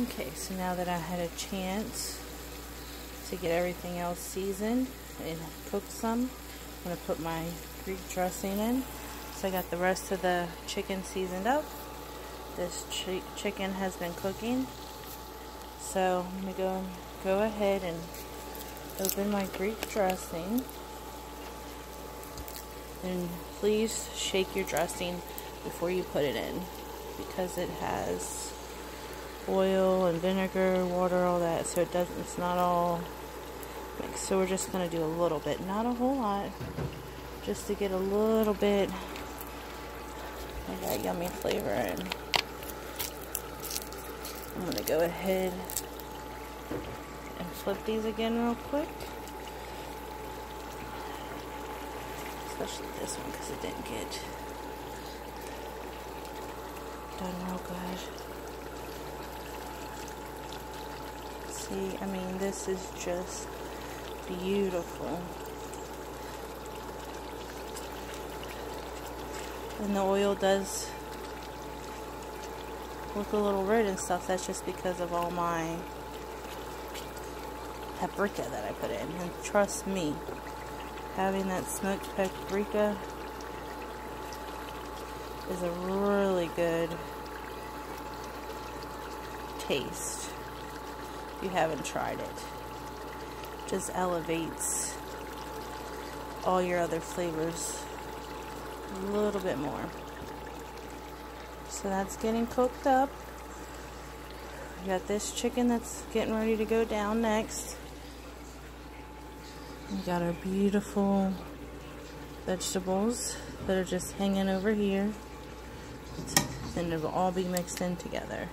Okay, so now that I had a chance to get everything else seasoned and cooked some, I'm going to put my Greek dressing in. So I got the rest of the chicken seasoned up. This chicken has been cooking. So I'm going to go ahead and open my Greek dressing. And please shake your dressing before you put it in, because it has oil and vinegar, water, all that, so it's not all mixed. So we're just going to do a little bit, not a whole lot, just to get a little bit of that yummy flavor in. I'm going to go ahead and flip these again real quick, especially this one because it didn't get done real good. See, I mean, this is just beautiful. And the oil does look a little red and stuff. That's just because of all my paprika that I put in. And trust me, having that smoked paprika is a really good taste. If you haven't tried it, just elevates all your other flavors a little bit more. So that's getting cooked up. We got this chicken that's getting ready to go down next. We got our beautiful vegetables that are just hanging over here. Then it'll all be mixed in together.